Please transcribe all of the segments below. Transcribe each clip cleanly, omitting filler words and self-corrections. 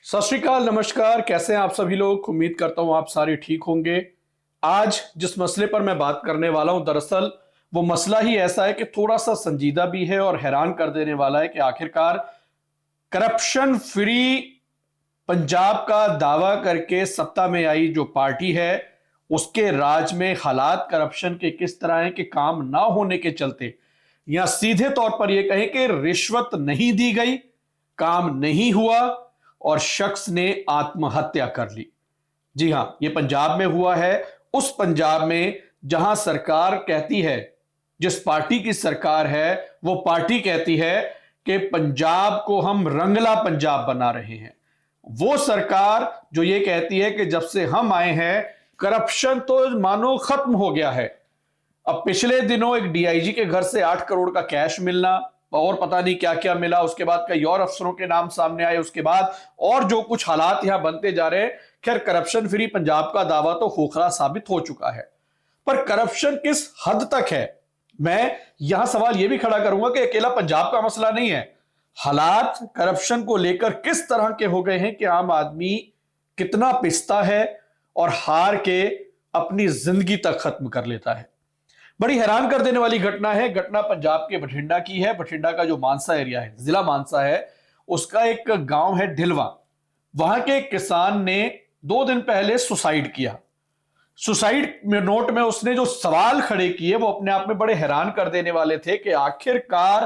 सत श्री अकाल, नमस्कार। कैसे हैं आप सभी लोग? उम्मीद करता हूं आप सारे ठीक होंगे। आज जिस मसले पर मैं बात करने वाला हूं, दरअसल वो मसला ही ऐसा है कि थोड़ा सा संजीदा भी है और हैरान कर देने वाला है कि आखिरकार करप्शन फ्री पंजाब का दावा करके सत्ता में आई जो पार्टी है, उसके राज में हालात करप्शन के किस तरह हैं कि काम ना होने के चलते, या सीधे तौर पर यह कहें कि रिश्वत नहीं दी गई, काम नहीं हुआ और शख्स ने आत्महत्या कर ली। जी हां, यह पंजाब में हुआ है। उस पंजाब में जहां सरकार कहती है, जिस पार्टी की सरकार है वो पार्टी कहती है कि पंजाब को हम रंगला पंजाब बना रहे हैं। वो सरकार जो ये कहती है कि जब से हम आए हैं करप्शन तो मानो खत्म हो गया है। अब पिछले दिनों एक डीआईजी के घर से 8 करोड़ का कैश मिलना और पता नहीं क्या क्या मिला, उसके बाद कई और अफसरों के नाम सामने आए, उसके बाद और जो कुछ हालात यहां बनते जा रहे हैं। खैर, करप्शन फ्री पंजाब का दावा तो खोखला साबित हो चुका है, पर करप्शन किस हद तक है, मैं यहां सवाल यह भी खड़ा करूंगा कि अकेला पंजाब का मसला नहीं है। हालात करप्शन को लेकर किस तरह के हो गए हैं कि आम आदमी कितना पिसता है और हार के अपनी जिंदगी तक खत्म कर लेता है। बड़ी हैरान कर देने वाली घटना है। घटना पंजाब के बठिंडा की है। बठिंडा का जो मानसा एरिया है, जिला मानसा है, उसका एक गांव है ढिलवा। वहां के एक किसान ने 2 दिन पहले सुसाइड किया। सुसाइड में नोट में उसने जो सवाल खड़े किए वो अपने आप में बड़े हैरान कर देने वाले थे कि आखिरकार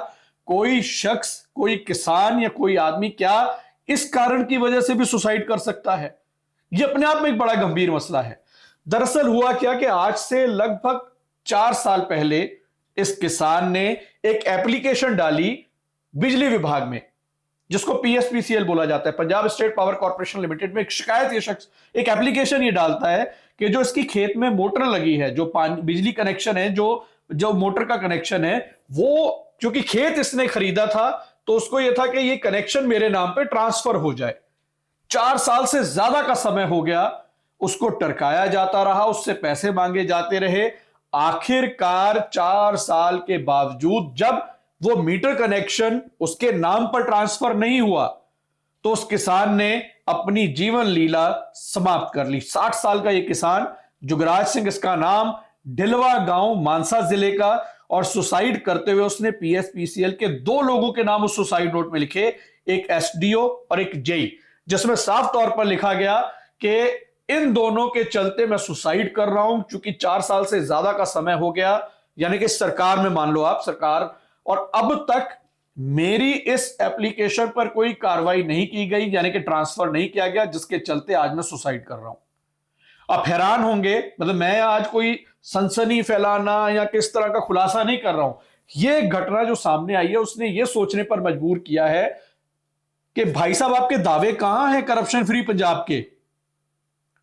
कोई शख्स, कोई किसान या कोई आदमी क्या इस कारण की वजह से भी सुसाइड कर सकता है? यह अपने आप में एक बड़ा गंभीर मसला है। दरअसल हुआ क्या कि आज से लगभग 4 साल पहले इस किसान ने एक एप्लीकेशन डाली बिजली विभाग में, जिसको पीएसपीसीएल बोला जाता है, Punjab state power corporation limited में। एक शिकायत, ये शख्स एक एप्लीकेशन ये डालता है कि जो इसकी खेत में मोटर लगी है, जो बिजली कनेक्शन है, जो मोटर का कनेक्शन है, वो क्योंकि खेत इसने खरीदा था तो उसको यह था कि ये कनेक्शन मेरे नाम पे ट्रांसफर हो जाए। 4 साल से ज्यादा का समय हो गया, उसको टरकाया जाता रहा, उससे पैसे मांगे जाते रहे। आखिरकार 4 साल के बावजूद जब वो मीटर कनेक्शन उसके नाम पर ट्रांसफर नहीं हुआ तो उस किसान ने अपनी जीवन लीला समाप्त कर ली। 60 साल का ये किसान, जुगराज सिंह इसका नाम, ढिलवा गांव मानसा जिले का, और सुसाइड करते हुए उसने पीएसपीसीएल के 2 लोगों के नाम उस सुसाइड नोट में लिखे, एक एसडीओ और एक जेई, जिसमें साफ तौर पर लिखा गया कि इन दोनों के चलते मैं सुसाइड कर रहा हूं, क्योंकि 4 साल से ज्यादा का समय हो गया, यानी कि सरकार में मान लो आप सरकार, और अब तक मेरी इस एप्लीकेशन पर कोई कार्रवाई नहीं की गई, यानी कि ट्रांसफर नहीं किया गया, जिसके चलते आज मैं सुसाइड कर रहा हूं। आप हैरान होंगे, मतलब मैं आज कोई सनसनी फैलाना या किस तरह का खुलासा नहीं कर रहा हूं। यह घटना जो सामने आई है उसने यह सोचने पर मजबूर किया है कि भाई साहब, आपके दावे कहां हैं करप्शन फ्री पंजाब के?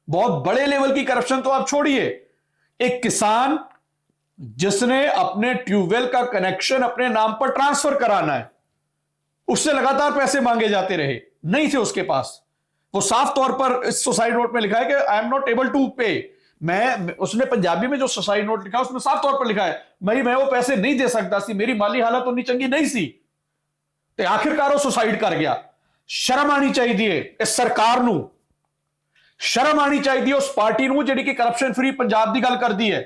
बहुत बड़े लेवल की करप्शन तो आप छोड़िए, एक किसान जिसने अपने ट्यूबवेल का कनेक्शन अपने नाम पर ट्रांसफर कराना है, उससे लगातार पैसे मांगे जाते रहे, नहीं थे उसके पास। वो साफ तौर पर इस सुसाइड नोट में लिखा है कि I am not able to pay. उसने पंजाबी में जो सुसाइड नोट लिखा है उसमें साफ तौर पर लिखा है मैं वो पैसे नहीं दे सकता सी, मेरी माली हालत उतनी चंगी नहीं सी, ते आखिरकार वो सुसाइड कर गया। शर्म आनी चाहिए इस सरकार नूं, शर्म आनी चाहिए उस पार्टी नूं जिहड़ी कि करप्शन फ्री पंजाब की गल करदी है।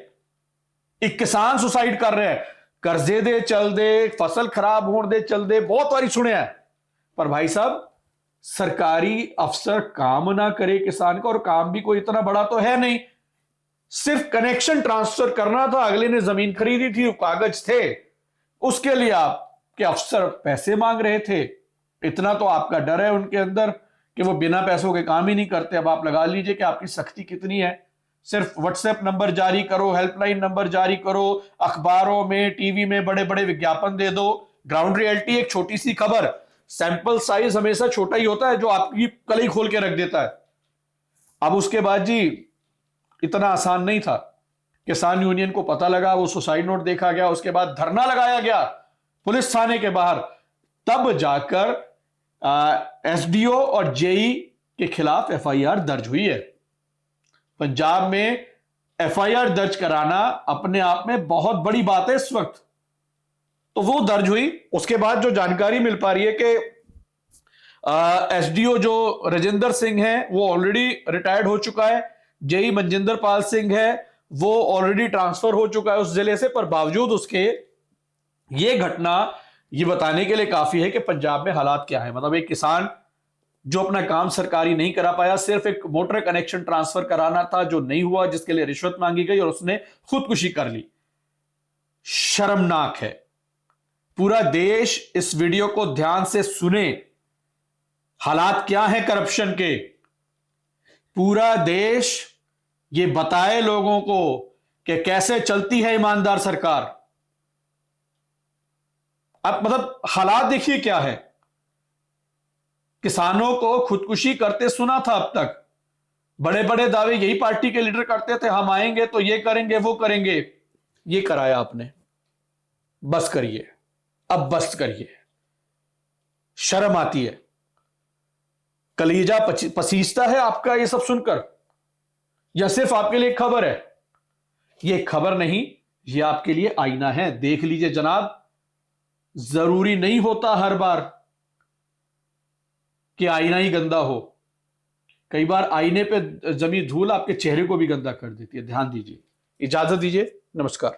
एक किसान सुसाइड कर रहा है, कर्जे दे चलदे, फसल खराब होने दे चलदे, बहुत बारी सुनिया है। पर भाई साहब, सरकारी अफसर काम ना करे किसान का, और काम भी कोई इतना बड़ा तो है नहीं, सिर्फ कनेक्शन ट्रांसफर करना था, अगले ने जमीन खरीदी थी, कागज थे, उसके लिए आपके अफसर पैसे मांग रहे थे। इतना तो आपका डर है उनके अंदर कि वो बिना पैसों के काम ही नहीं करते। अब आप लगा लीजिए कि आपकी सख्ती कितनी है। सिर्फ व्हाट्सएप नंबर जारी करो, हेल्पलाइन नंबर जारी करो, अखबारों में, टीवी में बड़े बड़े विज्ञापन दे दो। ग्राउंड रियलिटी एक छोटी सी खबर, सैंपल साइज हमेशा छोटा ही होता है, जो आपकी कलई खोल के रख देता है। अब उसके बाद जी, इतना आसान नहीं था। किसान यूनियन को पता लगा, वो सुसाइड नोट देखा गया, उसके बाद धरना लगाया गया पुलिस थाने के बाहर, तब जाकर एसडीओ और जेई के खिलाफ एफआईआर दर्ज हुई है। पंजाब में एफआईआर दर्ज कराना अपने आप में बहुत बड़ी बात है इस वक्त। तो वो दर्ज हुई। उसके बाद जो जानकारी मिल पा रही है कि एसडीओ जो राजेंद्र सिंह है वो ऑलरेडी रिटायर्ड हो चुका है। जेई मनजिंदर पाल सिंह है वो ऑलरेडी ट्रांसफर हो चुका है उस जिले से, पर बावजूद उसके ये घटना ये बताने के लिए काफी है कि पंजाब में हालात क्या है। मतलब एक किसान जो अपना काम सरकारी नहीं करा पाया, सिर्फ एक मोटर कनेक्शन ट्रांसफर कराना था जो नहीं हुआ, जिसके लिए रिश्वत मांगी गई और उसने खुदकुशी कर ली। शर्मनाक है। पूरा देश इस वीडियो को ध्यान से सुने, हालात क्या हैं करप्शन के। पूरा देश ये बताए लोगों को कि कैसे चलती है ईमानदार सरकार। अब मतलब हालात देखिए क्या है। किसानों को खुदकुशी करते सुना था अब तक। बड़े बड़े दावे यही पार्टी के लीडर करते थे, हम आएंगे तो ये करेंगे वो करेंगे। ये कराया आपने। बस करिए, अब बस करिए। शर्म आती है, कलीजा पसीजता है आपका ये सब सुनकर, या सिर्फ आपके लिए खबर है? ये खबर नहीं, ये आपके लिए आईना है। देख लीजिए जनाब, जरूरी नहीं होता हर बार कि आईना ही गंदा हो। कई बार आईने पे जमी धूल आपके चेहरे को भी गंदा कर देती है। ध्यान दीजिए। इजाजत दीजिए, नमस्कार।